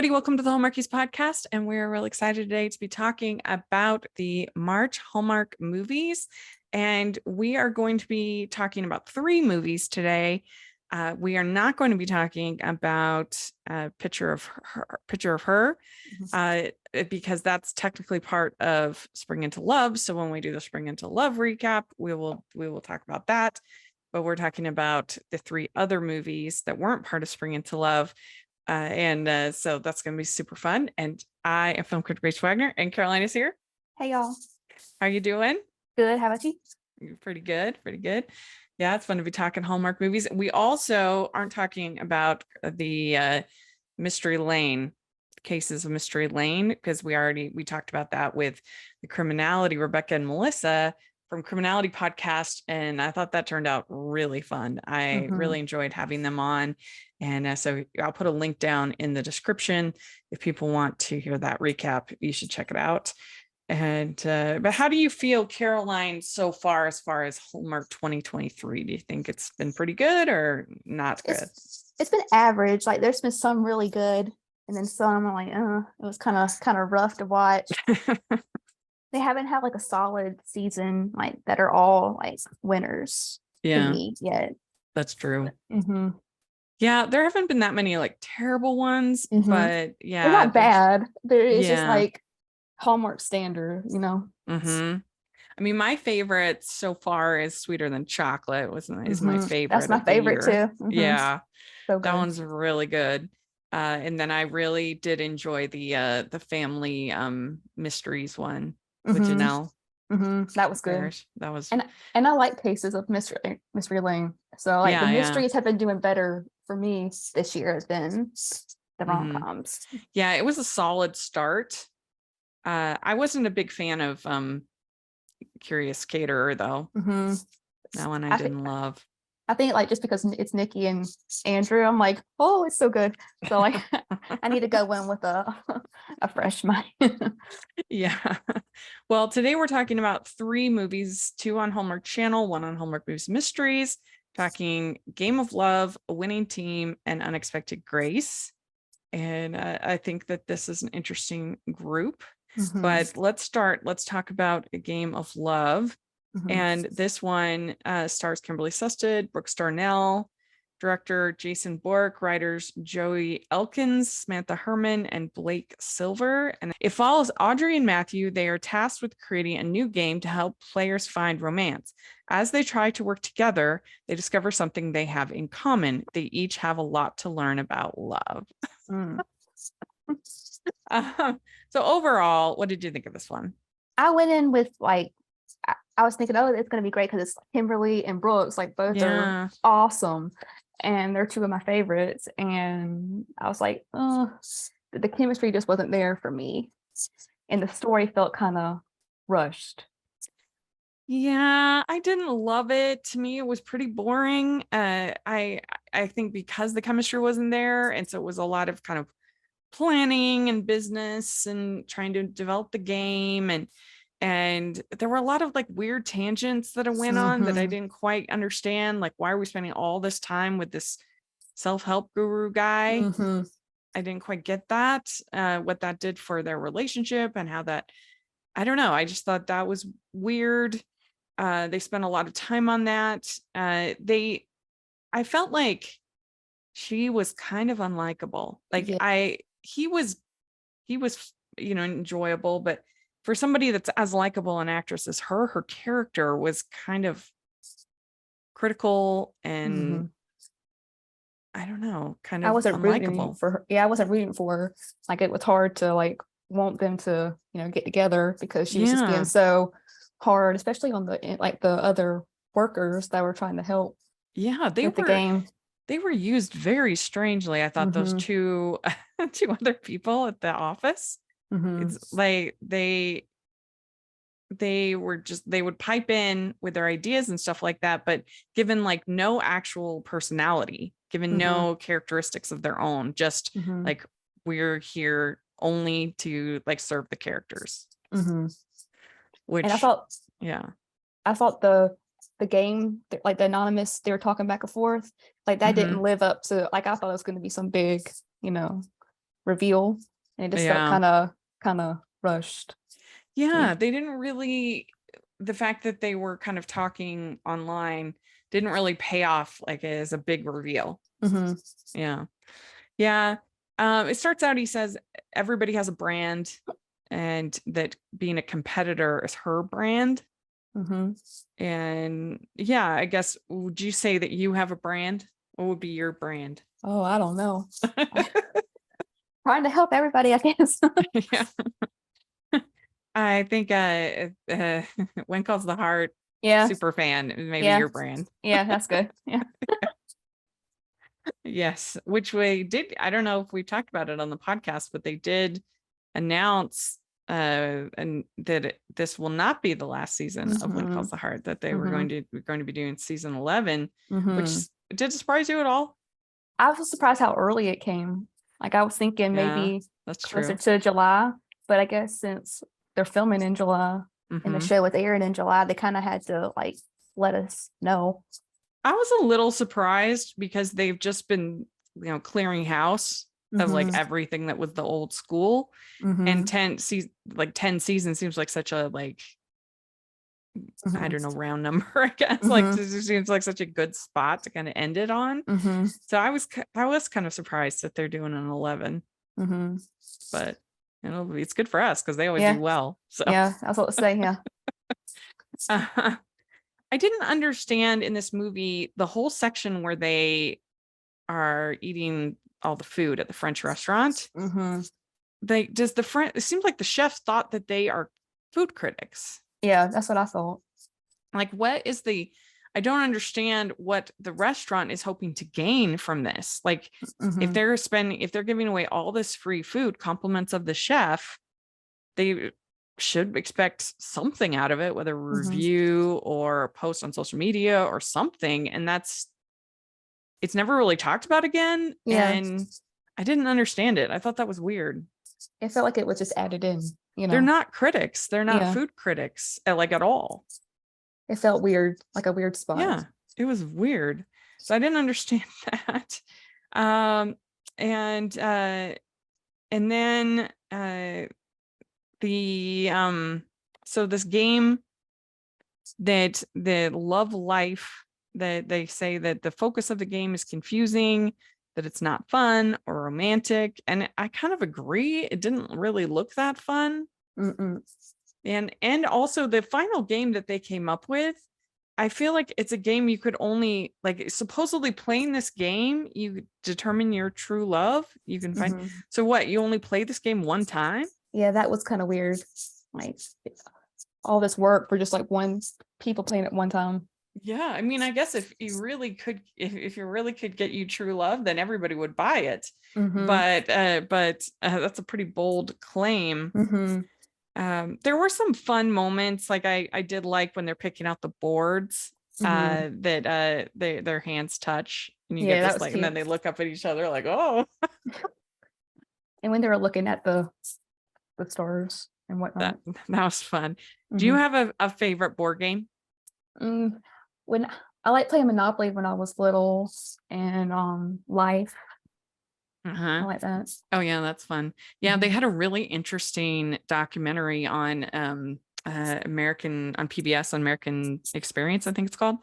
everybody. Welcome to the Hallmarkies podcast. And we're really excited today to be talking about the March Hallmark movies. And we are going to be talking about 3 movies today. We are not going to be talking about Picture of Her, because that's technically part of Spring Into Love. So when we do the Spring Into Love recap, we will talk about that. But we're talking about the 3 other movies that weren't part of Spring Into Love. So that's going to be super fun. And I am film critic Grace Wagner, and Caroline is here. Hey, y'all. How are you doing? Good. How about you? Pretty good. Yeah, it's fun to be talking Hallmark movies. We also aren't talking about the Mystery Lane, cases of Mystery Lane, because we talked about that with the Criminality, Rebecca and Melissa from Criminality podcast, and I thought that turned out really fun. I really enjoyed having them on, and so I'll put a link down in the description if people want to hear that recap. You should check it out. And but how do you feel, Caroline, so far as Hallmark 2023? Do you think it's been pretty good or not good? It's been average. Like there's been some really good, and then some like it was kind of rough to watch. They haven't had like a solid season like that are all like winners to me yet. That's true. Yeah, there haven't been that many like terrible ones, but yeah, they're not bad. It's just like Hallmark standard, you know. I mean, my favorite so far is Sweeter Than Chocolate. Is my favorite. That's my favorite too. Yeah, so that one's really good. And then I really did enjoy the family mysteries one with Janelle. That was good. That was, and I like Cases of Mystery Lane. So like the mysteries have been doing better for me this year than the rom-coms. Yeah, it was a solid start. I wasn't a big fan of Curious Caterer though. That one I didn't love. I think like just because it's Nikki and Andrew, I'm like, oh, it's so good. So like I need to go in with a fresh mind. Yeah. Well, today we're talking about 3 movies, 2 on Hallmark Channel, 1 on Hallmark Movies Mysteries, talking Game of Love, A Winning Team, and Unexpected Grace. And I think that this is an interesting group. But let's talk about A Game of Love. And this one stars Kimberly Susted, Brooks Darnell, director Jason Bork, writers Joey Elkins, Samantha Herman, and Blake Silver. And it follows Audrey and Matthew. They are tasked with creating a new game to help players find romance. As they try to work together, they discover something they have in common. They each have a lot to learn about love. So overall, what did you think of this one? I went in with like, I was thinking, oh, it's going to be great because it's Kimberly and Brooks, like both are awesome. And they're 2 of my favorites. And I was like, the chemistry just wasn't there for me. And the story felt kind of rushed. Yeah, I didn't love it. To me, it was pretty boring. I think because the chemistry wasn't there. And so it was a lot of kind of planning and business and trying to develop the game. And there were a lot of like weird tangents that I went on that I didn't quite understand. Like, why are we spending all this time with this self-help guru guy? I didn't quite get that, what that did for their relationship and how that, I don't know. I just thought that was weird. They spent a lot of time on that. I felt like she was kind of unlikable. Like he was, enjoyable, but for somebody that's as likable an actress as her character was kind of critical and I don't know, kind of I wasn't unlikable. rooting for her. Yeah, I wasn't rooting for her. Like it was hard to like want them to, get together because she was just being so hard, especially on the other workers that were trying to help. Yeah, the game. They were used very strangely. I thought those 2 other people at the office. It's like they would pipe in with their ideas and stuff like that, but given like no actual personality, given no characteristics of their own, just like we're here only to like serve the characters. Which, and I thought the game, like the anonymous, they were talking back and forth, like that didn't live up to, like I thought it was going to be some big, reveal, and it just felt Yeah. kind of rushed to me. Yeah, they didn't really, the fact that they were kind of talking online didn't really pay off like as a big reveal. Mhm. Yeah. Yeah. It starts out, he says everybody has a brand and that being a competitor is her brand. Mhm. And yeah, I guess, would you say that you have a brand? What would be your brand? Oh, I don't know. Trying to help everybody, I guess. Yeah. I think When Calls the Heart, Yeah. super fan, maybe Yeah. your brand. Yeah, that's good. Yeah. Yes, which we did. I don't know if we talked about it on the podcast, but they did announce and that this will not be the last season of When Calls Mhm. the Heart, that they were Mhm. going to be doing season 11, which Mhm. did it surprise you at all? I was surprised how early it came. Like, I was thinking Yeah, maybe that's closer true. to July, but I guess since they're filming in July and the Hmm. show was airing in July, they kind of had to like let us know. I was a little surprised because they've just been, clearing house of like Mhm. everything that was the old school, and Mhm. 10 seasons seems like such a like, I Mhm. don't know, round number, I guess. Like, Mhm. this seems like such a good spot to kind of end it on. Mhm. So I was kind of surprised that they're doing an 11, Mhm. but it's good for us because they always do Yeah. well. So Yeah, I was about to say, yeah. I didn't understand in this movie the whole section where they are eating all the food at the French restaurant. Mhm. It seems like the chefs thought that they are food critics. Yeah, that's what I thought. Like, I don't understand what the restaurant is hoping to gain from this. Like, Mhm. if they're giving away all this free food, compliments of the chef, they should expect something out of it, whether a Mhm. review or a post on social media or something. And it's never really talked about again. Yeah, And I didn't understand it. I thought that was weird. it felt like it was just added in, you They're know. not critics. They're not Yeah, food critics like at all. it felt weird, like a weird spot. Yeah, it was weird. So I didn't understand that. Um, and then the so this game, that the love life, that they say that the focus of the game is confusing, that it's not fun or romantic, and I kind of agree. It didn't really look that fun. Mm-mm. And also the final game that they came up with, I feel like it's a game you could only, like, supposedly playing this game you determine your true love, you can find. Mhm. So what, you only play this game one time? Yeah, that was kind of weird. Like, all this work for just like one people playing at one time. Yeah, I mean, I guess if you really could get you true love, then everybody would buy it. Mhm. But that's a pretty bold claim. Mhm. There were some fun moments, like I did like when they're picking out the boards, Mhm. that their hands touch, and you get Yeah, that this was like, and then cute. they look up at each other like, oh. And when they were looking at the stars and that whatnot. that was fun. Do you Mhm. have a favorite board game? Mm, when I like playing Monopoly when I was little, and Life, I Uh-huh. like that. Oh yeah, that's fun. Yeah, they Mhm. had a really interesting documentary on PBS, on American Experience, I think it's called,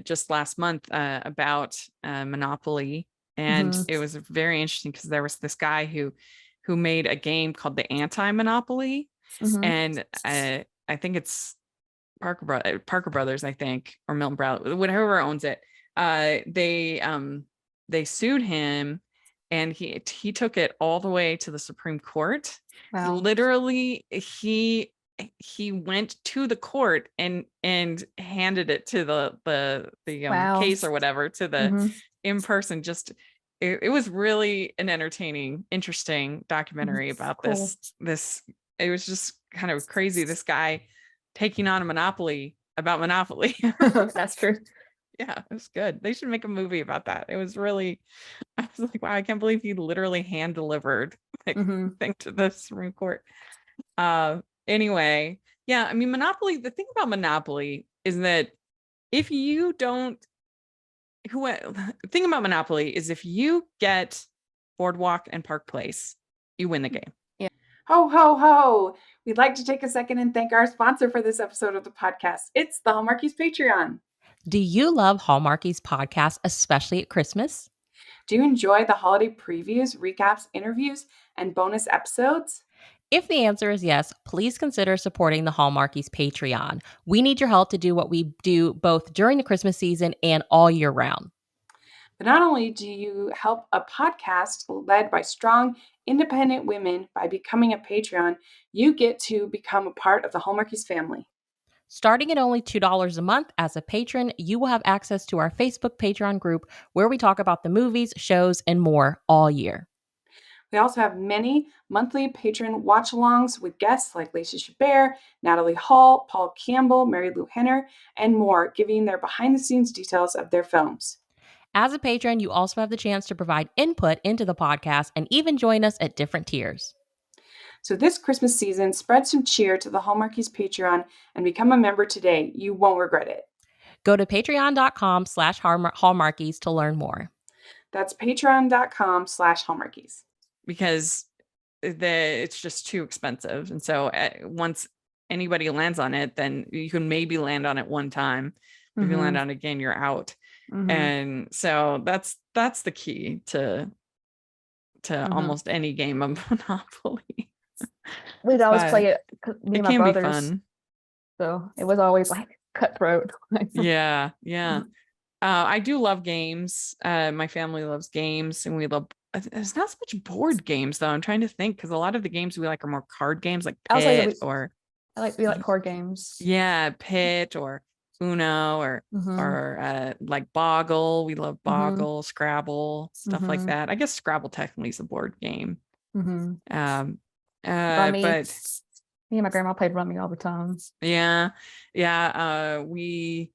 just last month, about Monopoly. And Mhm. it was very interesting because there was this guy who made a game called the Anti-Monopoly. Mhm. And I think it's Parker Brothers, I think, or Milton Bradley, whatever owns it. They sued him, and he took it all the way to the Supreme Court. Wow. Literally, he went to the court and handed it to the Wow. case or whatever, to the Mhm. in person. Just it was really an entertaining, interesting Mhm. documentary about Cool. this. It was just kind of crazy. This guy taking on a monopoly about Monopoly. That's true. Yeah, it was good. They should make a movie about that. It was really, I was like, wow, I can't believe he literally hand delivered like Mhm. thing to the Supreme Court. Anyway, yeah, I mean, Monopoly, the thing about Monopoly is that if you don't, the thing about Monopoly is if you get Boardwalk and Park Place, you win the game. Yeah. Ho, ho, ho. We'd like to take a second and thank our sponsor for this episode of the podcast. It's the Hallmarkies Patreon. Do you love Hallmarkies podcast, especially at Christmas? Do you enjoy the holiday previews, recaps, interviews, and bonus episodes? If the answer is yes, please consider supporting the Hallmarkies Patreon. We need your help to do what we do both during the Christmas season and all year round. But not only do you help a podcast led by strong, independent women by becoming a Patreon, you get to become a part of the Hallmarkies family. Starting at only $2 a month as a patron, you will have access to our Facebook Patreon group where we talk about the movies, shows, and more all year. We also have many monthly patron watch-alongs with guests like Lacey Chabert, Natalie Hall, Paul Campbell, Mary Lou Henner, and more, giving their behind-the-scenes details of their films. As a patron, you also have the chance to provide input into the podcast and even join us at different tiers. So this Christmas season, spread some cheer to the Hallmarkies Patreon and become a member today. You won't regret it. Go to patreon.com/Hallmarkies to learn more. That's patreon.com/Hallmarkies. Because it's just too expensive. And so once anybody lands on it, then you can maybe land on it one time. If you land on it again, you're out. And so that's the key to almost any game of Monopoly. We'd always play it, me and my can be brothers. fun. So it was always like cutthroat. Yeah. I do love games. My family loves games, and we love. It's not so much board games though. I'm trying to think, because a lot of the games we like are more card games, like Pit we like card games. Yeah, Pit or Uno or like Boggle. We love Boggle, Scrabble, stuff like that. I guess Scrabble technically is a board game. Rummy. But me and my grandma played Rummy all the time. We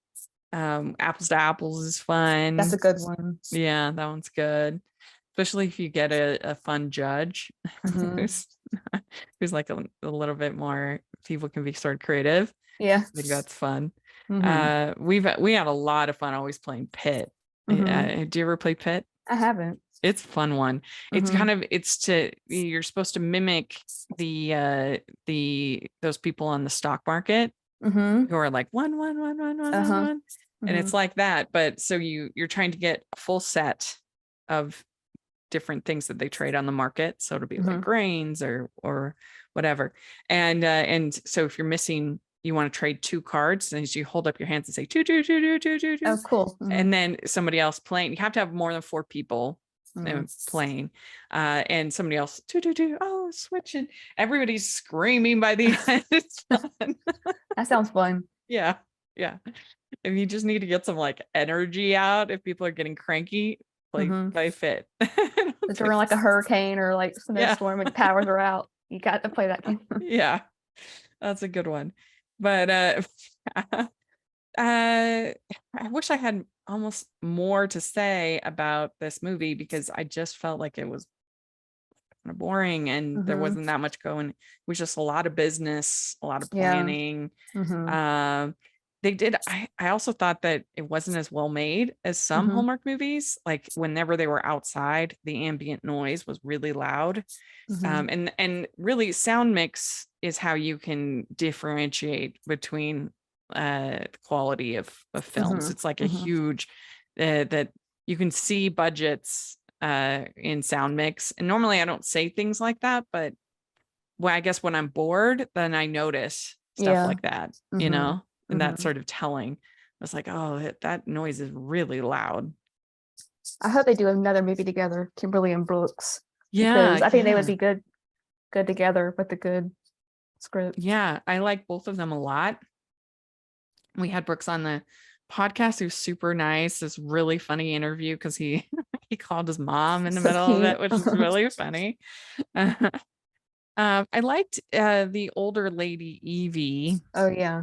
Apples to Apples is fun. That's a good one. Yeah, that one's good, especially if you get a fun judge who's like a little bit more. People can be sort of creative. Yeah, I think that's fun. We had a lot of fun always playing Pit. Do you ever play Pit? I haven't. It's a fun one. It's kind of you're supposed to mimic those people on the stock market who are like one, and it's like that. But so you're trying to get a full set of different things that they trade on the market. So it'll be like grains or whatever. And so if you're missing, you want to trade 2 cards, and you hold up your hands and say two. Oh, cool. And then somebody else playing. You have to have more than 4 people playing, and somebody else oh, switching. Everybody's screaming by the end. It's fun. That sounds fun. Yeah. If you just need to get some like energy out, if people are getting cranky, play Fit. If you're in like a hurricane or like snowstorm and powers are out, you got to play that game. Yeah, that's a good one. But I wish I had almost more to say about this movie, because I just felt like it was kind of boring, and there wasn't that much going. It was just a lot of business, a lot of planning. They did. I also thought that it wasn't as well made as some Hallmark movies. Like whenever they were outside, the ambient noise was really loud. And really sound mix is how you can differentiate between the quality of films. It's like a huge that you can see budgets in sound mix. And normally I don't say things like that, but I guess when I'm bored, then I notice stuff like that, and that's sort of telling. I was like, oh, that noise is really loud. I hope they do another movie together, Kimberly and Brooks. Yeah, because I think they would be good together with a good script. Yeah, I like both of them a lot. We had Brooks on the podcast, who's super nice. This really funny interview because he called his mom in the middle of it, which is really funny. I liked the older lady, Evie. Oh yeah,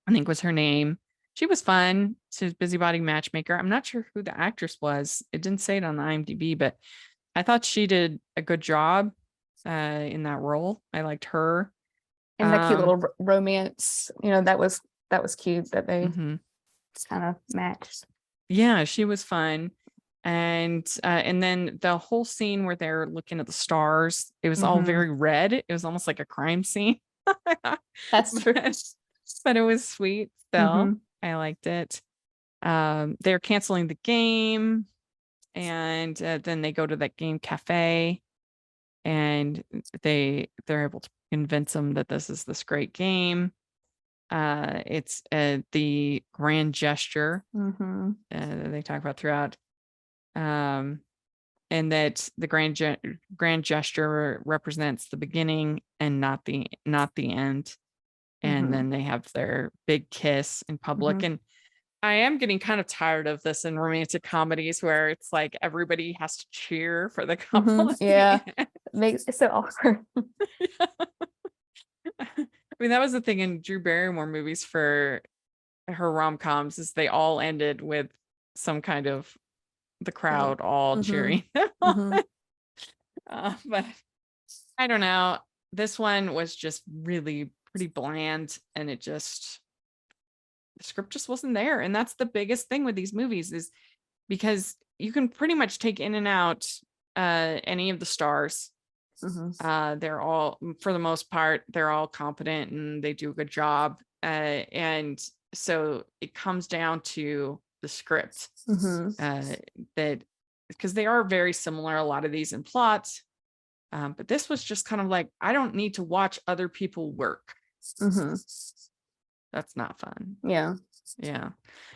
I think was her name. She was fun. She was Busybody Matchmaker. I'm not sure who the actress was. It didn't say it on the IMDb, but I thought she did a good job in that role. I liked her. And that cute little romance, that was cute that they kind of matched. Yeah, she was fun. And then the whole scene where they're looking at the stars, it was all Mhm. very red. It was almost like a crime scene. That's true. But it was sweet still. Mhm. I liked it. They're canceling the game, and then they go to that game cafe, and they're able to convince them that this great game. It's the grand gesture Mhm. that they talk about throughout, and that the grand gesture represents the beginning and not the end. And Mhm. then they have their big kiss in public. Mhm. And I am getting kind of tired of this in romantic comedies where it's like everybody has to cheer for the couple Mhm. at the Yeah. end. Makes it so awkward. I mean, that was the thing in Drew Barrymore movies for her rom-coms, is they all ended with some kind of the Like, crowd all mhm. cheering them on. Mhm. But I don't know. This one was just really pretty bland, and the script just wasn't there. And that's the biggest thing with these movies, is because you can pretty much take in and out any of the stars. Mhm. They're all, for the most part, they're all competent and they do a good job. And so it comes down to the script, Mhm. that because they are very similar, a lot of these in plots. But this was just kind of like, I don't need to watch other people work. Mhm. That's not fun. Yeah. Yeah.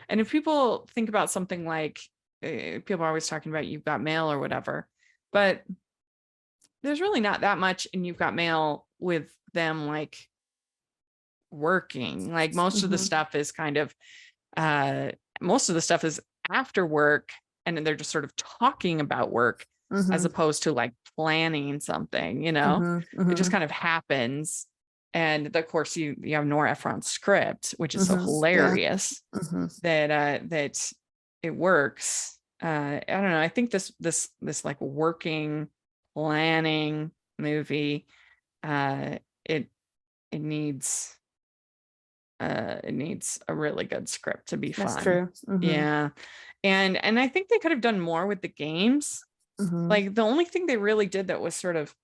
And if people think about something like, people are always talking about You've Got Mail or whatever, but there's really not that much in You've Got Mail with them like working. Like most of the Mhm. stuff is kind of, most of the stuff is after work, and then they're just sort of talking about work as Mhm. opposed to like planning something, Mhm. it just Mhm. kind of happens. And of course you have Nora Ephron's script, which is so Mhm. Yeah. hilarious Mhm. that it works. I don't know. I think this like working, planning movie, uh, it it needs it needs a really good script to be That's fun. true. Mhm. Yeah. And I think they could have done more with the games. Mhm. Like the only thing they really did that was sort of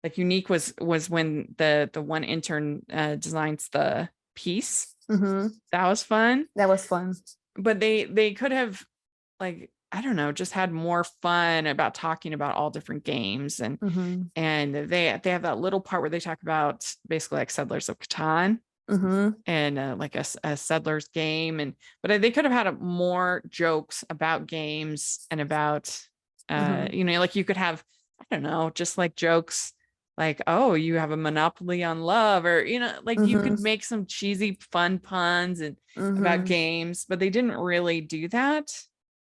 like unique was when the one intern designs the piece. Mhm. That was fun. That was fun. But they could have, like, I don't know, just had more fun about talking about all different games. Mhm. And they have that little part where they talk about basically like Settlers of Catan, Mhm. and like a settlers game. And but they could have had more jokes about games and about Mhm. like you could have, I don't know, just like jokes like, oh, you have a monopoly on love, or like you Mhm. could make some cheesy fun puns and about Mhm. games, but they didn't really do that.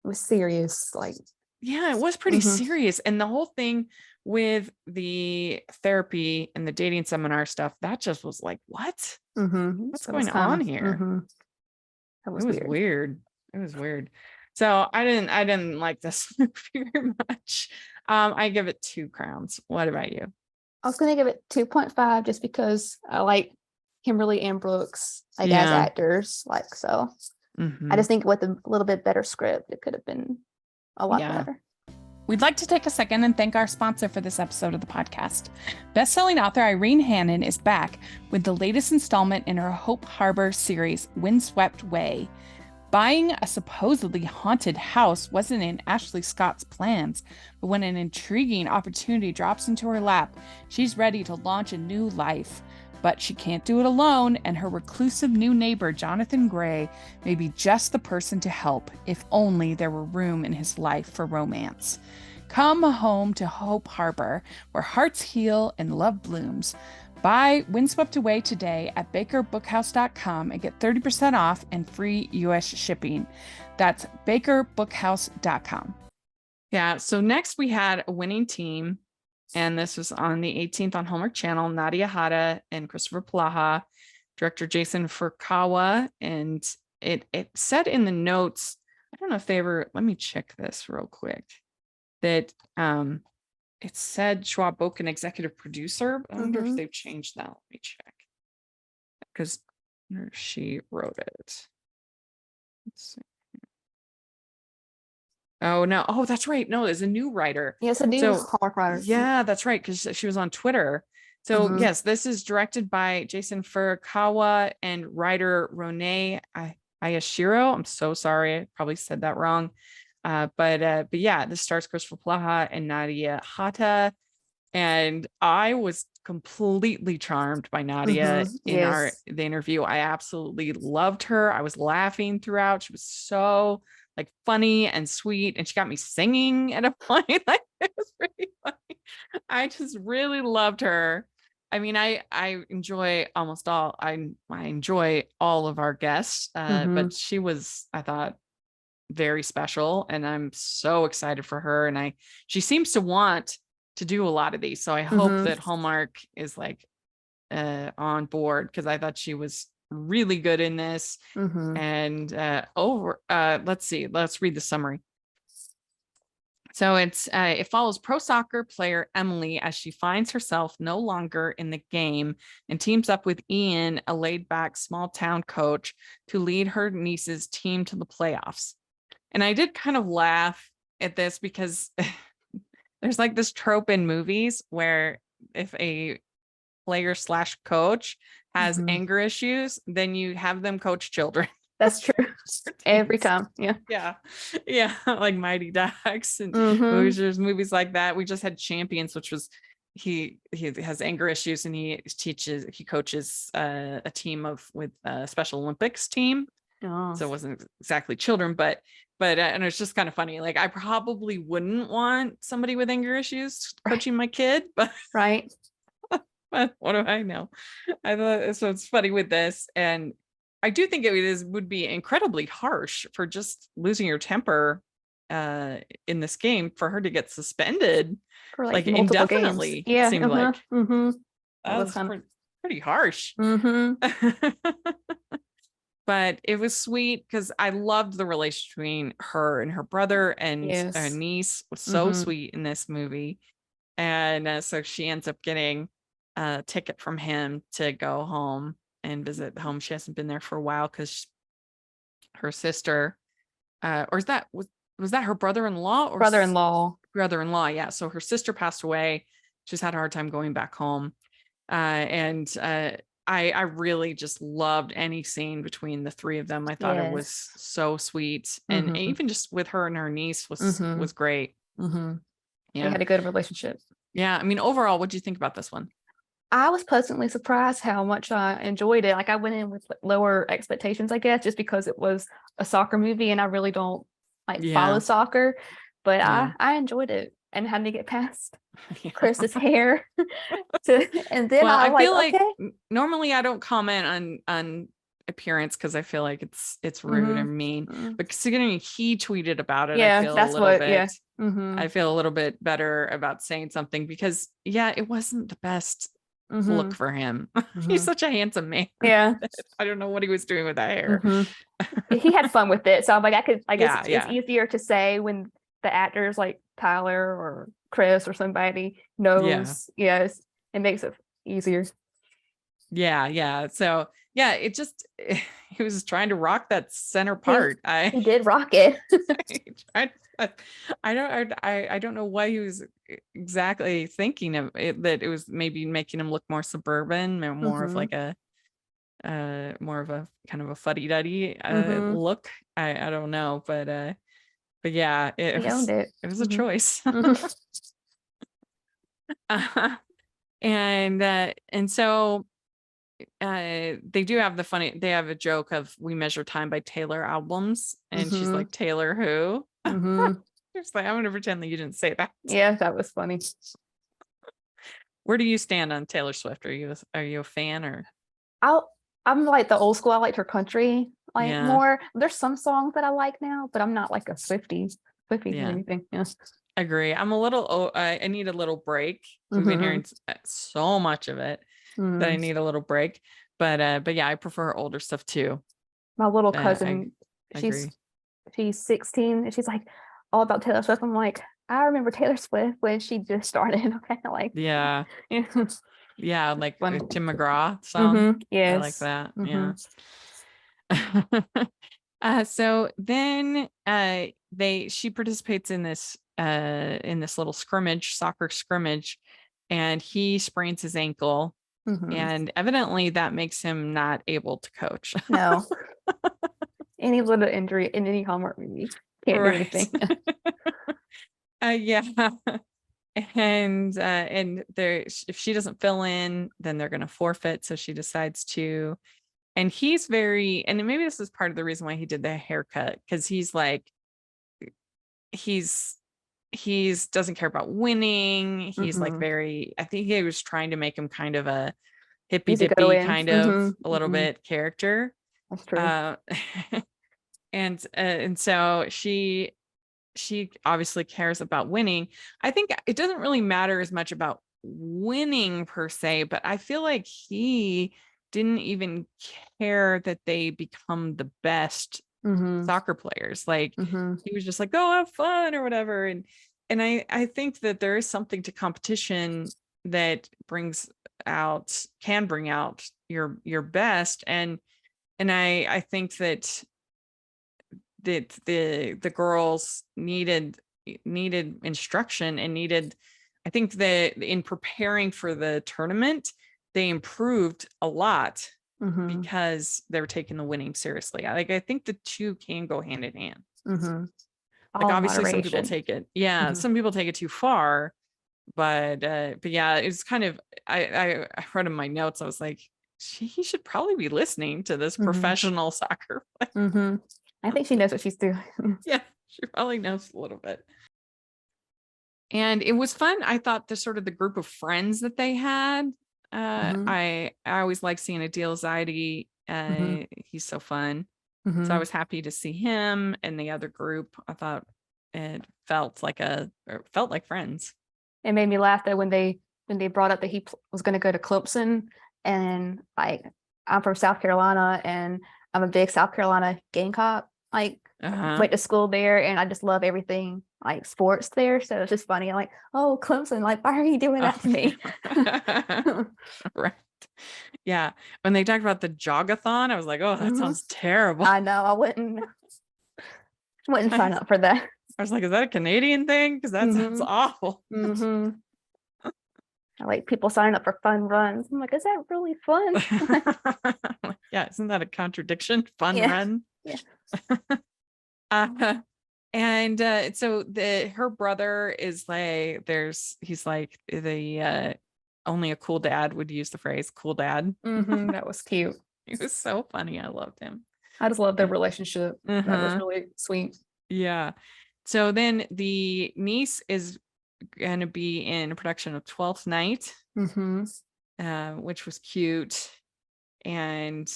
It was serious, like. Yeah, it was pretty Mhm. serious. And the whole thing with the therapy and the dating seminar stuff, that just was like, what? Mhm. What's That was going kind on of. here? Mhm. That It was was weird. weird. It was weird. So I didn't like this movie very much. I give it 2 crowns. What about you? I was gonna give it 2.5 just because I like Kimberly and Brooks, like, as Yeah. actors, like, so I Mhm. just think with a little bit better script, it could have been a lot Yeah. better. We'd like to take a second and thank our sponsor for this episode of the podcast. Bestselling author Irene Hannon is back with the latest installment in her Hope Harbor series, Windswept Way. Buying a supposedly haunted house wasn't in Ashley Scott's plans, but when an intriguing opportunity drops into her lap, she's ready to launch a new life. But she can't do it alone, and her reclusive new neighbor, Jonathan Gray, may be just the person to help, if only there were room in his life for romance. Come home to Hope Harbor, where hearts heal and love blooms. Buy Windswept Away today at bakerbookhouse.com and get 30% off and free US shipping. That's bakerbookhouse.com. Yeah, so next we had A Winning Team, and this was on the 18th on Hallmark Channel. Nadia Hata and Christopher Plaha, director Jason Furukawa, and it said in the notes, I don't know if they ever, let me check this real quick, that it said Schwab Boken executive producer. I wonder if they've changed that. Let me check, because she wrote it. Let's see. Oh no. Oh, that's right. No, there's a new writer. Yeah, it's a new So Hallmark writer. yeah, that's right. Because she was on Twitter. So Mhm. yes, this is directed by Jason Furukawa and writer Rone Ayashiro. I'm so sorry. I probably said that wrong. But yeah, this stars Christopher Plaha and Nadia Hata. And I was completely charmed by Nadia in Yes. the interview. I absolutely loved her. I was laughing throughout. She was so like funny and sweet, and she got me singing at a point. Like it was pretty funny. I just really loved her. I mean, I enjoy almost all I enjoy all of our guests, but she was, I thought, very special, and I'm so excited for her. And she seems to want to do a lot of these, so I hope that Hallmark is like on board, because I thought she was really good in this. And let's read the summary. So it follows pro soccer player Emily as she finds herself no longer in the game and teams up with Ian, a laid back small town coach, to lead her niece's team to the playoffs. And I did kind of laugh at this because there's like this trope in movies where if a player / coach has anger issues, then you have them coach children. That's true. Every time. Yeah. Yeah. Like Mighty Ducks and Hoosiers, movies like that. We just had Champions, which was he has anger issues, and he coaches a team with a Special Olympics team. Oh. So it wasn't exactly children, but and it's just kind of funny. Like I probably wouldn't want somebody with anger issues coaching my kid, but right. But what do I know? I thought so. It's funny with this, and I do think would be incredibly harsh for just losing your temper in this game for her to get suspended For like multiple indefinitely. Games. Yeah. Seemed like That was pretty harsh. But it was sweet because I loved the relationship between her and her brother, and her niece was so sweet in this movie. And so she ends up getting a ticket from him to go home and visit home. She hasn't been there for a while because her sister, or was that her brother-in-law or brother-in-law? Yeah. So her sister passed away. She's had a hard time going back home. And I really just loved any scene between the three of them. I thought it was so sweet. And even just with her and her niece was great. Yeah. They had a good relationship. Yeah. I mean, overall, what do you think about this one? I was pleasantly surprised how much I enjoyed it. Like I went in with lower expectations, I guess, just because it was a soccer movie and I really don't follow soccer, but I enjoyed it and had to get past Chris's hair. And then I feel like okay. Normally I don't comment on appearance because I feel like it's rude and mean, but considering he tweeted about it, I feel I feel a little bit better about saying something, because it wasn't the best look for him. He's such a handsome man. Yeah. I don't know what he was doing with that hair. He had fun with it. So I'm like, I guess it's easier to say when the actors like Tyler or Chris or somebody knows. Yes. It makes it easier. Yeah. So it just he was trying to rock that center part. He did rock it. I don't know why he was exactly thinking of it, that it was maybe making him look more suburban and more of like a more of a kind of a fuddy-duddy look. I don't know, but yeah, it was a choice. And so they do have they have a joke of we measure time by Taylor albums, and she's like, Taylor who? It's like, I'm gonna pretend that you didn't say that. Yeah, that was funny. Where do you stand on Taylor Swift? Are you a fan, or? I'm like the old school. I liked her country more. There's some songs that I like now, but I'm not like a Swiftie or anything. Yes. Agree. I'm a little I need a little break. We've been hearing so much of it that I need a little break. But I prefer older stuff too. My little cousin, she's 16 and she's like all about Taylor Swift. I'm like, I remember Taylor Swift when she just started. I'm kind of like, like Tim McGraw song. Yes. I like that. Yeah. So then she participates in this little soccer scrimmage, and he sprains his ankle, and evidently that makes him not able to coach. No. Any little injury in any Hallmark movie can't do anything. Yeah. And if she doesn't fill in, then they're going to forfeit. So she decides to, and he's and maybe this is part of the reason why he did the haircut, because he's like, he's doesn't care about winning. He's like I think he was trying to make him kind of a hippy dippy kind of a little bit character. That's true. And so she obviously cares about winning. I think it doesn't really matter as much about winning per se, but I feel like he didn't even care that they become the best soccer players. Like he was just like, go have fun or whatever. And I think that there is something to competition that can bring out your best. And I think that the girls needed instruction and I think that in preparing for the tournament, they improved a lot because they were taking the winning seriously. I think the two can go hand in hand. Like obviously some people take it. Yeah. Some people take it too far, but yeah, it's kind of, I wrote in my notes, I was like, he should probably be listening to this professional soccer player. I think she knows what she's doing. Yeah, she probably knows a little bit. And it was fun. I thought the group of friends that they had. I always like seeing Adil Zaidi. He's so fun. So I was happy to see him and the other group. I thought it felt like friends. It made me laugh that when they brought up that he was going to go to Clemson, and like I'm from South Carolina and I'm a big South Carolina Gamecock. Like went to school there, and I just love everything like sports there. So it's just funny. I'm like, oh, Clemson, like, why are you doing that to me? Right. Yeah. When they talked about the jogathon, I was like, oh, that sounds terrible. I know. I wouldn't sign up for that. I was like, is that a Canadian thing? Because that sounds awful. I like people signing up for fun runs. I'm like, is that really fun? Yeah, isn't that a contradiction? Fun run. Yeah. And so her brother is like, he's like only a cool dad would use the phrase cool dad. That was cute. He was so funny. I loved him. I just love their relationship. That was really sweet. Yeah. So then the niece is going to be in a production of 12th Night, which was cute. And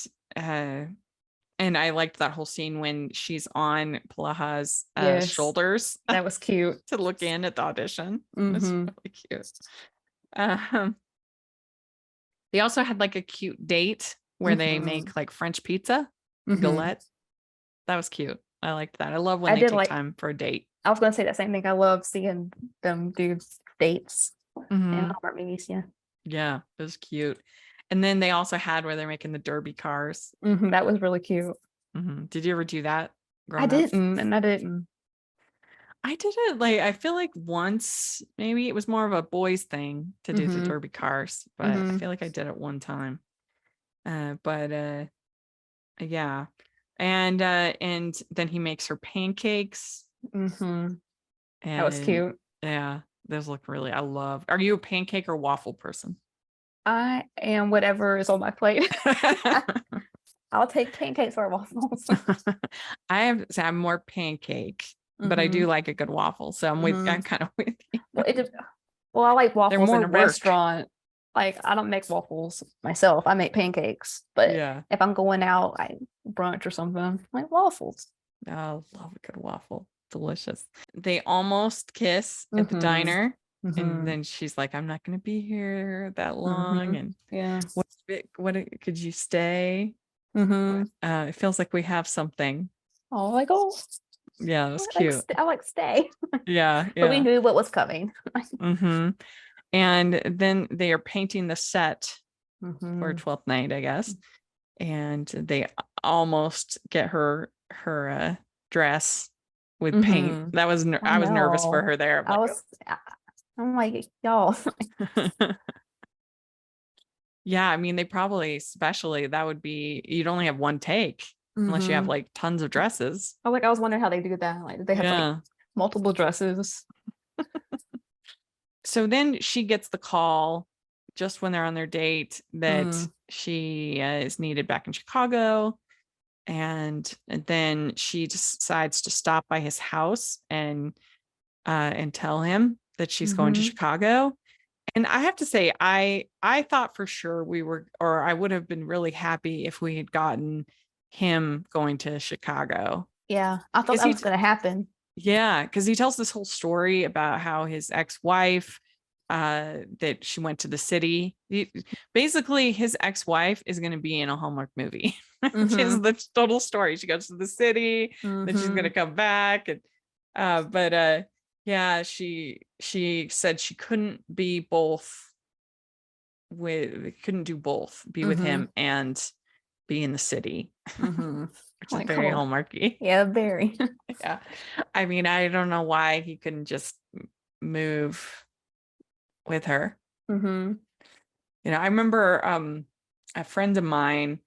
I liked that whole scene when she's on Palaha's shoulders. That was cute. To look in at the audition. It was really cute. They also had like a cute date where they make like French pizza, galette. That was cute. I liked that. I love when they take time for a date. I was going to say that same thing. I love seeing them do dates in Hallmark movies. Yeah, it was cute. And then they also had where they're making the derby cars. That was really cute. Did you ever do that? I didn't. I did it like, I feel like once, maybe it was more of a boys thing to do the derby cars, but I feel like I did it one time. But yeah. And then he makes her pancakes. That was cute. Yeah, those look really, are you a pancake or waffle person? I am whatever is on my plate. I'll take pancakes or waffles. I'm more pancake, but I do like a good waffle. So I'm kind of with you. Well, I like waffles in a restaurant. Like, I don't make waffles myself. I make pancakes. But if I'm going out, brunch or something, I like waffles. Oh, I love a good waffle. Delicious. They almost kiss at the diner. And then she's like, I'm not going to be here that long. And what could you stay? It feels like we have something. Oh, like, oh. Yeah, it was cute. I like stay. Yeah. But we knew what was coming. And then they are painting the set for 12th Night, I guess. And they almost get her dress with paint. Mhm. That was I was nervous for know. her there. I'm like, y'all. Yeah, I mean, they probably, especially that would be, you'd only have one take unless you have Mhm. like tons of dresses. I was wondering how they do that. Like, did they have like Yeah. multiple dresses? So then she gets the call just when they're on their date that Mm. she is needed back in Chicago. And then she decides to stop by his house and tell him that she's going to Mhm. Chicago. And I have to say, I thought for sure we were, or I would have been really happy if we had gotten him going to Chicago. Yeah, I thought Because that was gonna happen. yeah, because he tells this whole story about how his ex-wife, that she went to the city. Basically, his ex-wife is going to be in a Hallmark movie. Which is Mhm. the total story. She goes to the city, then she's going to Mhm. come back, and yeah, she said she couldn't be both couldn't do both, be with him Mhm. and be in the city, Mhm. which is Like, very oh, Hallmarky. yeah, very. Yeah. I mean, I don't know why he couldn't just move with her. Mhm. I remember a friend of mine,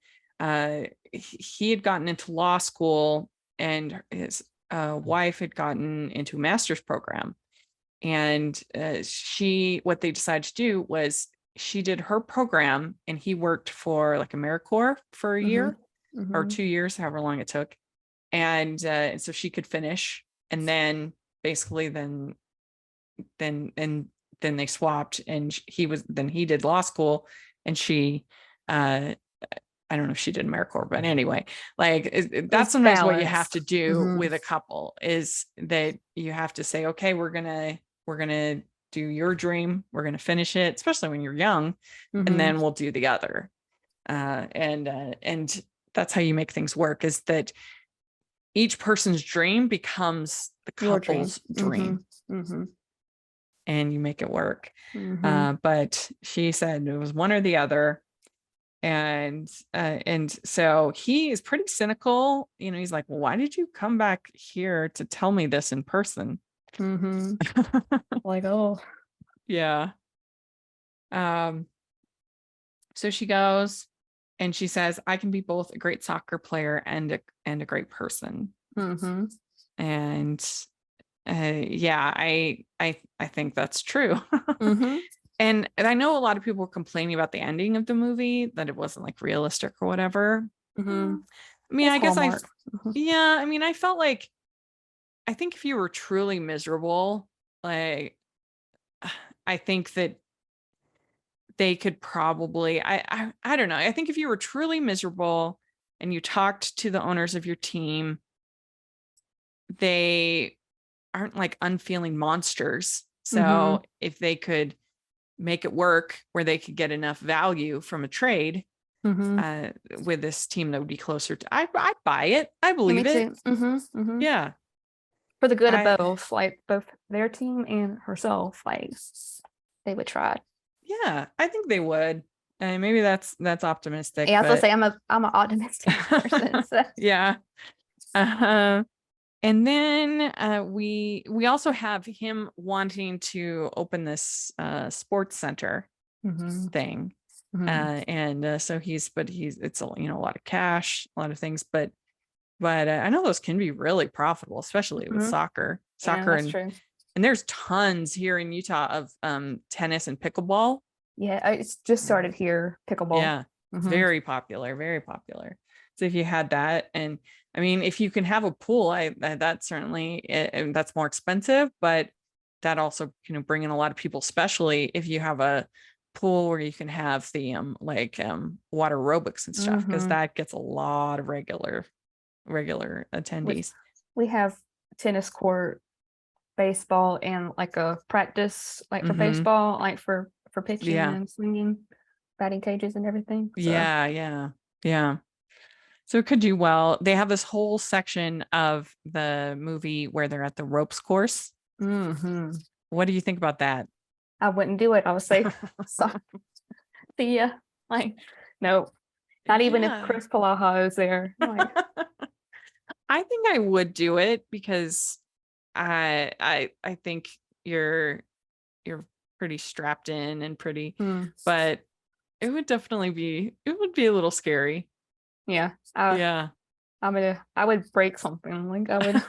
he had gotten into law school, and his wife had gotten into a master's program. And what they decided to do was she did her program and he worked for like AmeriCorps for a Mhm. year or Mhm. 2 years, however long it took. And so she could finish, and then basically then and then they swapped, and he did law school, and she I don't know if she did AmeriCorps, but anyway, like It that's was sometimes what you have to balanced. do Mhm. with a couple, is that you have to say, okay, we're gonna do your dream, we're gonna finish it, especially when you're young, and Mhm. then we'll do the other. And that's how you make things work, is that each person's dream becomes the Your dream. couple's Mhm. dream, Mhm. and you make it work. Mhm. But she said it was one or the other. And so he is pretty cynical. He's like, well, why did you come back here to tell me this in person? Mhm. Like, oh. Yeah. So she goes and she says, I can be both a great soccer player and a great person. Mhm. And yeah, I think that's true. Mhm. And I know a lot of people were complaining about the ending of the movie, that it wasn't like realistic or whatever. Mhm. I mean, It's I guess Hallmark. Mhm. yeah, I mean, I felt like, I think if you were truly miserable, like, I think that they could probably, I don't know. I think if you were truly miserable and you talked to the owners of your team, they aren't like unfeeling monsters. So Mhm. if they could make it work where they could get enough value from a trade, Mhm. with this team that would be closer to, I buy it. I Yeah, me believe it. too. Mhm. Mhm. Yeah. For the good of I both, like both their team and herself, like they would try. Yeah, I think they would. And maybe that's optimistic, Yeah, I was gonna but say I'm an optimistic person. So. yeah. Uh-huh. And then we also have him wanting to open this sports center Mhm. thing. Mhm. And so it's a lot of cash, a lot of things, but I know those can be really profitable, especially with Mhm. soccer. Yeah, that's true. And there's tons here in Utah of tennis and pickleball. Yeah, it's just started here, pickleball. Yeah, Mhm. very popular, very popular. So if you had that, and I mean, if you can have a pool, that certainly, and that's more expensive, but that also bring in a lot of people, especially if you have a pool where you can have the water aerobics and stuff, because Mhm. that gets a lot of regular We attendees. we have tennis court, baseball, and like a practice, like for Hmm. baseball, like for pitching Yeah, and swinging, batting cages and everything. So. yeah. So it could do well. They have this whole section of the movie where they're at the ropes course. Mhm. What do you think about that? I wouldn't do it. I would say, so, see ya. Like, no, not even if Yeah. Chris Palaha is there. Like, I think I would do it because I think you're pretty strapped in and pretty, but it would be a little scary. Yeah. Yeah. I would break something. Like I would.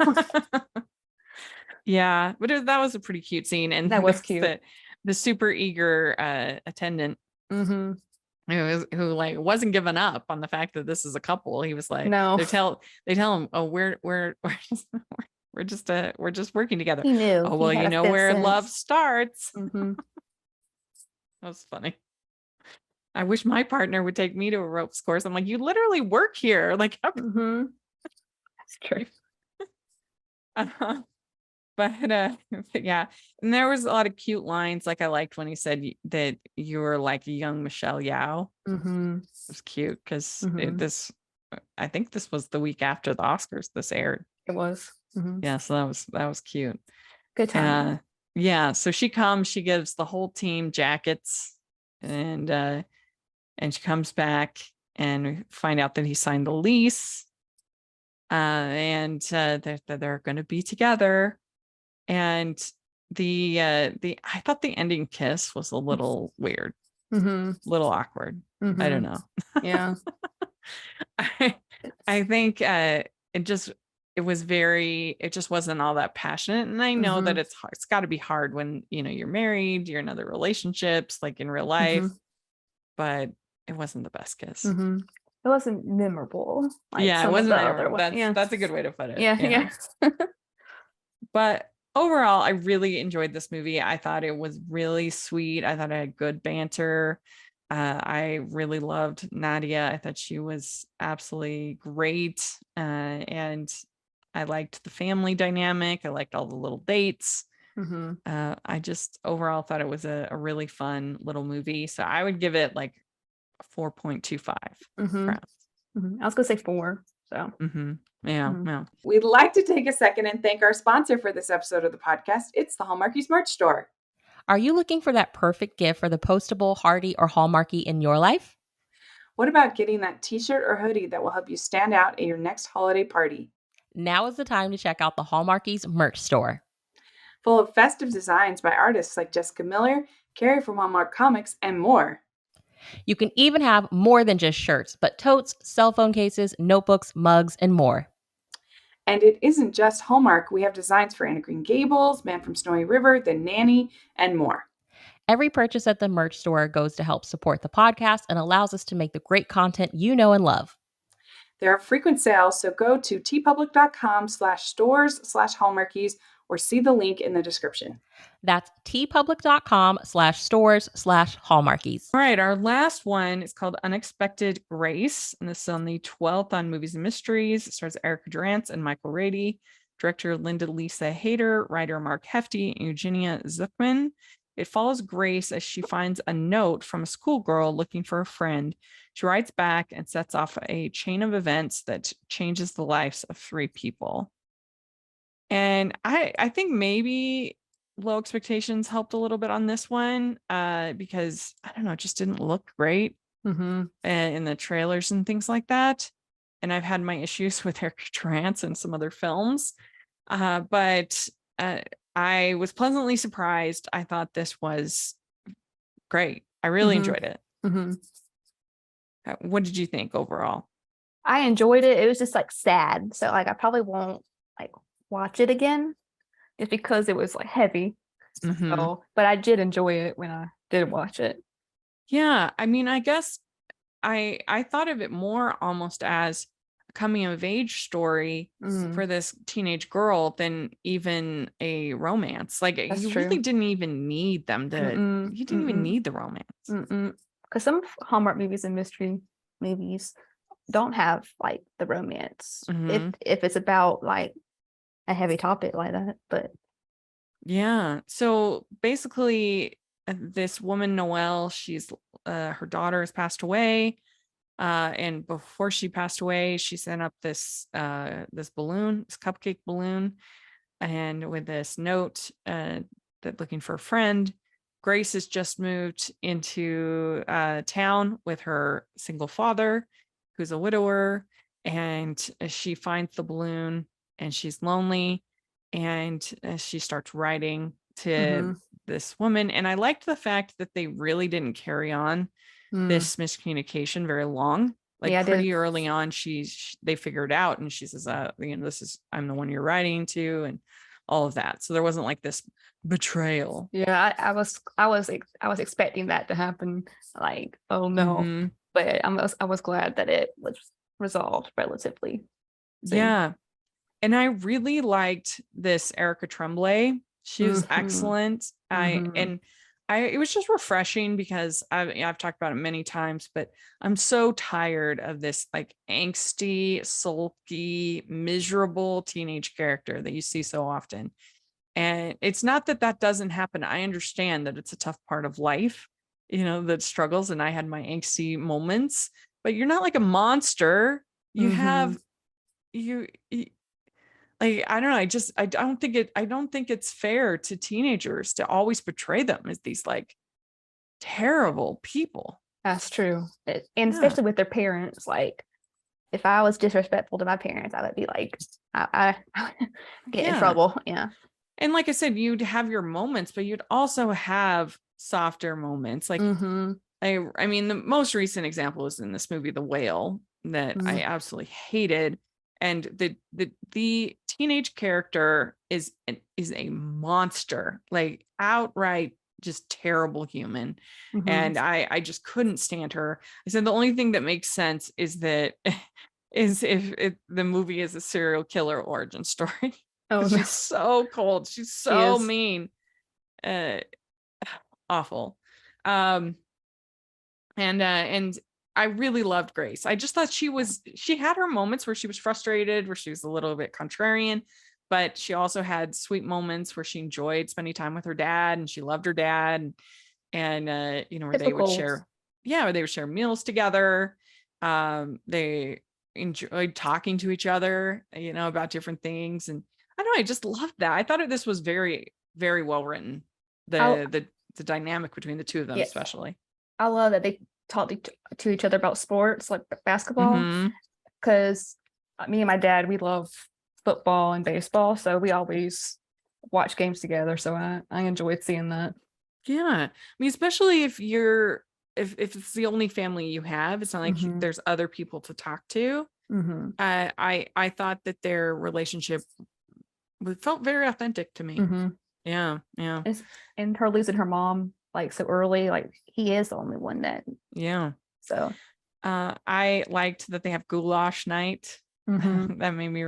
Yeah, but that was a pretty cute scene, and That was cute. The super eager attendant Mm-hmm. who like wasn't giving up on the fact that this is a couple. He was like, No. they tell him, oh, we're just working together. He knew. Oh, He well, had you a know fifth where sense. love starts. Mm-hmm. That was funny. I wish my partner would take me to a ropes course. I'm like, you literally work here. Like, Mm-hmm. That's true. uh-huh. But yeah, and there was a lot of cute lines. Like I liked when he said that you were like a young Michelle Yao. Mm-hmm. It was cute because Mm-hmm. I think this was the week after the Oscars this aired. It was. Mm-hmm. Yeah, so that was cute. Good time. Yeah, so she comes, she gives the whole team jackets, and she comes back and we find out that he signed the lease, and that they're going to be together. And I thought the ending kiss was a little weird, little awkward. I don't know. Yeah. I think it just wasn't all that passionate. And I know that it's hard. It's got to be hard when, you're married, you're in other relationships, like in real life, but it wasn't the best kiss. It wasn't memorable. Like yeah, it wasn't memorable. That's a good way to put it. Yeah. But overall, I really enjoyed this movie. I thought it was really sweet. I thought it had good banter. I really loved Nadia. I thought she was absolutely great. And I liked the family dynamic. I liked all the little dates. I just overall thought it was a really fun little movie. So I would give it like a 4.25 crowns. I was gonna say 4. So yeah. We'd like to take a second and thank our sponsor for this episode of the podcast. It's the Hallmarkies merch store. Are you looking for that perfect gift for the postable, Hardy, or Hallmarky in your life? What about getting that t-shirt or hoodie that will help you stand out at your next holiday party? Now is the time to check out the Hallmarkies merch store. Full of festive designs by artists like Jessica Miller, Carrie from Hallmark Comics, and more. You can even have more than just shirts, but totes, cell phone cases, notebooks, mugs, and more. And it isn't just Hallmark. We have designs for Anna Green Gables, Man from Snowy River, The Nanny, and more. Every purchase at the merch store goes to help support the podcast and allows us to make the great content you know and love. There are frequent sales, so go to tpublic.com/stores/hallmarkies or see the link in the description. That's tpublic.com/stores/hallmarkies. All right, our last one is called Unexpected Grace, and this is on the 12th on Movies and Mysteries. It stars Erica Durance and Michael Rady, director Linda Lisa Hayter, writer Mark Hefty, and Eugenia Zuckman. It follows Grace as she finds a note from a schoolgirl looking for a friend. She writes back and sets off a chain of events that changes the lives of 3 people. And I think maybe low expectations helped a little bit on this one, because I don't know, it just didn't look great in the trailers and things like that. And I've had my issues with Erica Durance and some other films, but I was pleasantly surprised. I thought this was great. I really enjoyed it. What did you think overall? I enjoyed it. It was just like sad. So like I probably won't like watch it again just because it was like heavy. So, but I did enjoy it when I did watch it. Yeah, I mean, I guess I thought of it more almost as a coming of age story for this teenage girl than even a romance. Like That's you true. really didn't even need them to. You didn't even need the romance. Because some Hallmark movies and mystery movies don't have like the romance if it's about like a heavy topic like that. But yeah, so basically this woman Noelle, she's her daughter has passed away, and before she passed away she sent up this balloon, this cupcake balloon, and with this note that looking for a friend. Grace has just moved into town with her single father, who's a widower, and she finds the balloon and she's lonely. and she starts writing to Mm-hmm. this woman. And I liked the fact that they really didn't carry on Mm. this miscommunication very long. Like Yeah, I pretty did. early on, they figured out, and she says, I'm the one you're writing to, and all of that. So there wasn't like this betrayal. Yeah, I was expecting that to happen. Like, oh no. Mhm. But I was glad that it was resolved relatively soon. Yeah. And I really liked this Erica Tremblay. She was Mhm. excellent. Mhm. It was just refreshing because I've talked about it many times, but I'm so tired of this like angsty, sulky, miserable teenage character that you see so often. And it's not that that doesn't happen. I understand that it's a tough part of life, that struggles. And I had my angsty moments, but you're not like a monster. You Mhm. have, you like, I don't know. I don't think it's fair to teenagers to always portray them as these like terrible people. That's true. And Yeah. especially with their parents, like if I was disrespectful to my parents, I would be like, I get in Yeah. trouble. Yeah. And like I said, you'd have your moments, but you'd also have softer moments. Like, Mm-hmm. I mean, the most recent example is in this movie, The Whale, that I absolutely hated. And the teenage character is a monster, like outright just terrible human. Mm-hmm. And I just couldn't stand her. I said the only thing that makes sense is that is if the movie is a serial killer origin story. Oh no. She's so cold. She's She so is. mean. Awful. Um, and I really loved Grace. I just thought she had her moments where she was frustrated, where she was a little bit contrarian, but she also had sweet moments where she enjoyed spending time with her dad, and she loved her dad, and where they would Typical. share, yeah, where they would share meals together. They enjoyed talking to each other, about different things. And I don't know, I just loved that. I thought this was very, very well written. I The dynamic between the two of them, yeah, especially. I love that they talk to each other about sports like basketball, Mhm. because me and my dad, we love football and baseball, so we always watch games together. So I enjoyed seeing that. Yeah. I mean, especially if it's the only family you have, it's not like Mhm. there's other people to talk to. Mhm. I thought that their relationship felt very authentic to me. Mhm. Yeah, yeah, And her losing her mom like so early, like he is the only one that. yeah. So. I liked that they have goulash night. Mhm. That made me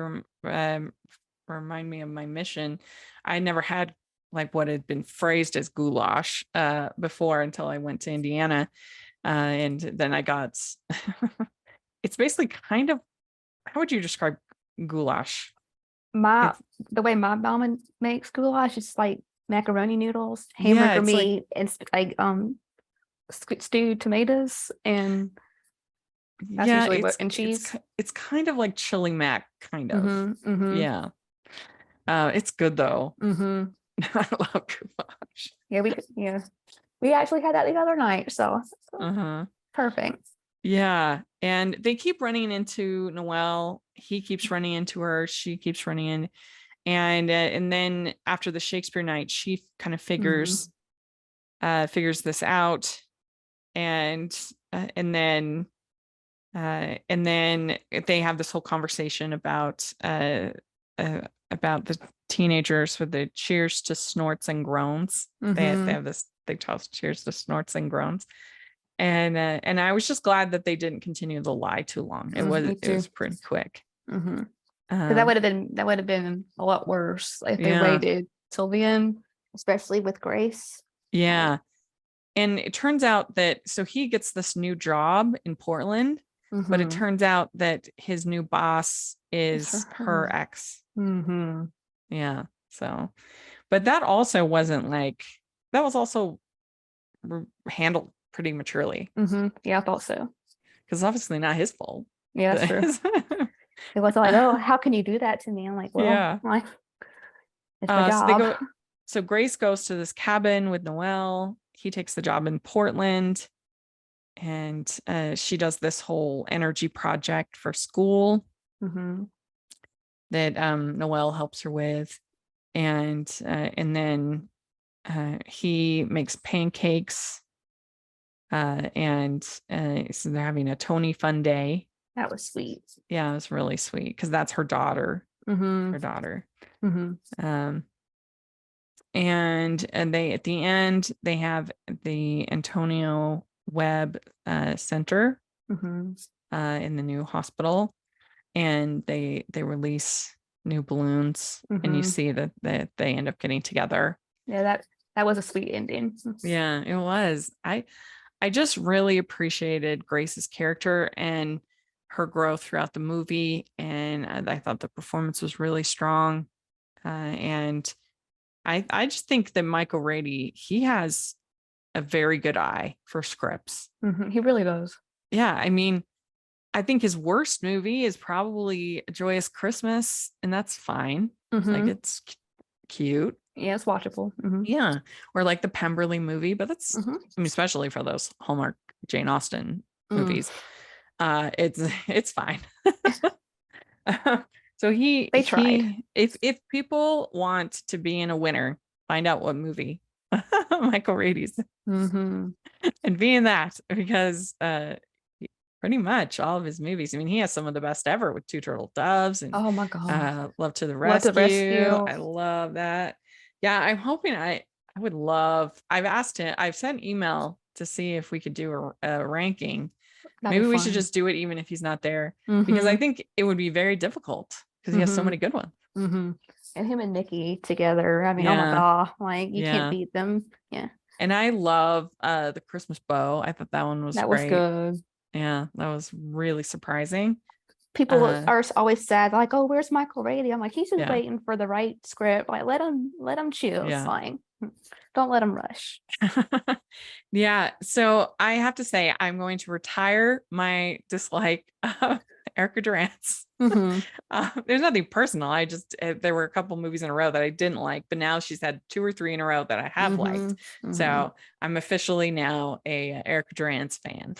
remind me of my mission. I never had like what had been phrased as goulash before until I went to Indiana. And then I got it's basically kind of, how would you describe goulash? It's The way my mama makes goulash is like macaroni noodles, yeah, hamburger it's like, meat, and like stewed tomatoes, and that's yeah, usually what, and cheese. it's kind of like chili mac, kind of. Mm-hmm. Mm-hmm. Yeah. It's good though. Mm-hmm. I love goulash. Yeah, we actually had that the other night, so Uh-huh. perfect. Yeah. And they keep running into Noelle. He keeps running into her. She keeps running in. And then after the Shakespeare night, she kind of figures this out. And then they have this whole conversation about the teenagers with the cheers to snorts and groans. They have this, they toss cheers to snorts and groans. And I was just glad that they didn't continue the lie too long. It Me too. was pretty quick. Because Um, that would have been a lot worse if they Yeah. waited till the end, especially with Grace. yeah. And it turns out that so he gets this new job in Portland, but it Mhm. turns out that his new boss is her ex. Mm-hmm. Yeah. So, but that also wasn't like, that was also handled pretty maturely, Mm-hmm. Yeah, I thought so. because obviously not his fault. Yeah, that's true. It was like, oh, how can you do that to me? I'm like, well, Yeah. like, it's my So they job. go, so Grace goes to this cabin with Noelle. He takes the job in Portland, and she does this whole energy project for school Mm-hmm. that Noelle helps her with. and then he makes pancakes, and so they're having a Tony fun day. That was sweet. Yeah, it was really sweet because that's her daughter. Mm-hmm. Her daughter. Mm-hmm. And they at the end they have the Antonio Webb Center Mm-hmm. in the new hospital, and they release new balloons, and you Mm-hmm. see that they end up getting together. Yeah, that was a sweet ending. Yeah, it was. I just really appreciated Grace's character and her growth throughout the movie, and I thought the performance was really strong. And I just think that Michael Rady, he has a very good eye for scripts. Mm-hmm. He really does. Yeah, I mean, I think his worst movie is probably A Joyous Christmas, and that's fine. Mm-hmm. Like it's cute. Yeah, it's watchable. Mm-hmm. Yeah, or like the Pemberley movie, but that's Mm-hmm. I mean, especially for those Hallmark Jane Austen Mm. movies. It's fine. So They tried. if people want to be in a winner, find out what movie Michael Rady's Mm-hmm. and be in that, because pretty much all of his movies. I mean, he has some of the best ever with Two Turtle Doves and Oh my God. Love to the Love to Rescue. Rescue. I love that. Yeah, I'm hoping I would love. I've asked him. I've sent email to see if we could do a ranking. That'd be Maybe we should fun. just do it even if he's not there, because I think it would be very difficult because he has so Mhm. many good ones. Mm-hmm. And him and Nikki together. I mean, oh my Yeah. God, like you Yeah. can't beat them. Yeah, And I love the Christmas Bow. I thought that one was that was great. good. Yeah, that was really surprising. People are always sad, like, "Oh, where's Michael Rady?" I'm like, he's just Yeah. waiting for the right script. Like, let him choose. Yeah. Like, don't let him rush. Yeah, so I have to say I'm going to retire my dislike of Erica Durance. Mm-hmm. There's nothing personal. I just there were a couple movies in a row that I didn't like, but now she's had 2 or 3 in a row that I have liked. Mm-hmm. So I'm officially now a Erica Durance fan.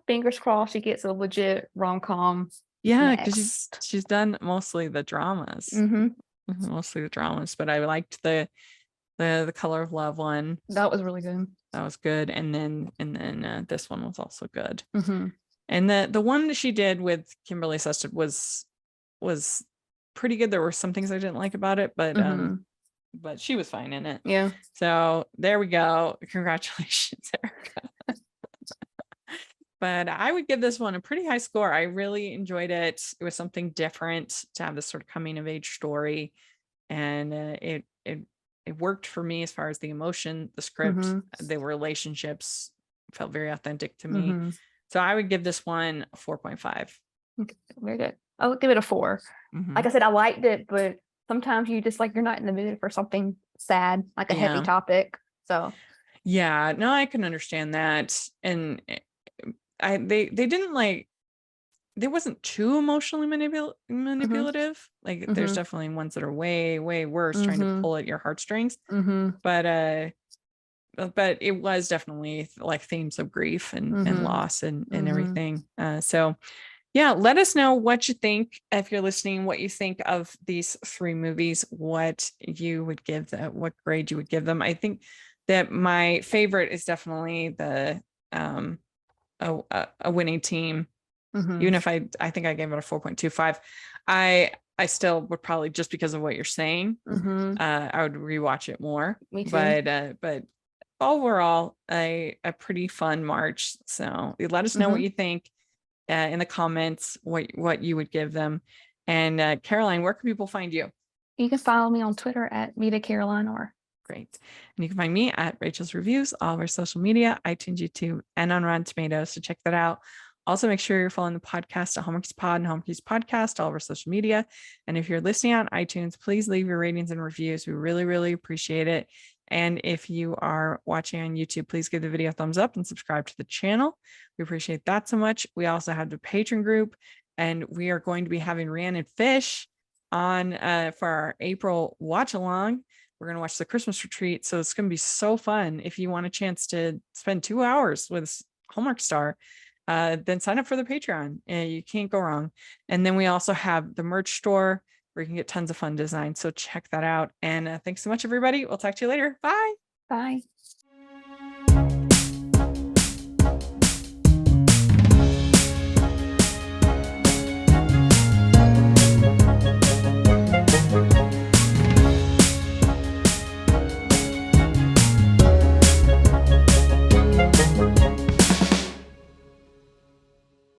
Fingers crossed she gets a legit rom-com. Yeah, because next. she's done mostly the dramas. Mm-hmm. Mostly the dramas, but I liked the Color of Love one. That was really good. That was good, and then this one was also good. Mm-hmm. And the one that she did with Kimberly Sested was pretty good. There were some things I didn't like about it, but but she was fine in it. Yeah. So there we go. Congratulations, Erica. But I would give this one a pretty high score. I really enjoyed it. It was something different to have this sort of coming of age story, and it worked for me as far as the emotion, the script, the relationships felt very authentic to me. Mm-hmm. So I would give this one a 4.5. Okay, very good. I'll give it a 4. Like I said, I liked it, but sometimes you just like you're not in the mood for something sad, like a heavy topic. So yeah, no, I can understand that. And they didn't like, they wasn't too emotionally manipulative. Like there's definitely ones that are way worse, trying to pull at your heartstrings. But it was definitely like themes of grief and loss and everything. So yeah, let us know what you think. If you're listening, what you think of these 3 movies, what you would give them, what grade you would give them. I think that my favorite is definitely the a winning team. Even if I think I gave it a 4.25, I still would probably, just because of what you're saying, I would rewatch it more. Me too. But overall, a pretty fun March. So let us know what you think in the comments, what you would give them. And Caroline, where can people find you? You can follow me on Twitter at Mita Caroline R. Great. And you can find me at Rachel's Reviews, all of our social media, iTunes, YouTube, and on Rotten Tomatoes. So check that out. Also, make sure you're following the podcast at Hallmarkies Pod and Hallmarkies Podcast, all of our social media. And if you're listening on iTunes, please leave your ratings and reviews. We really appreciate it. And if you are watching on YouTube, please give the video a thumbs up and subscribe to the channel. We appreciate that so much. We also have the Patreon group, and we are going to be having Rhiannon Fish on for our April watch along. We're going to watch the Christmas retreat. So it's going to be so fun. If you want a chance to spend 2 hours with Hallmark Star, then sign up for the Patreon. You can't go wrong. And then we also have the merch store. where you can get tons of fun designs. So check that out. And thanks so much, everybody. We'll talk to you later. Bye. Bye.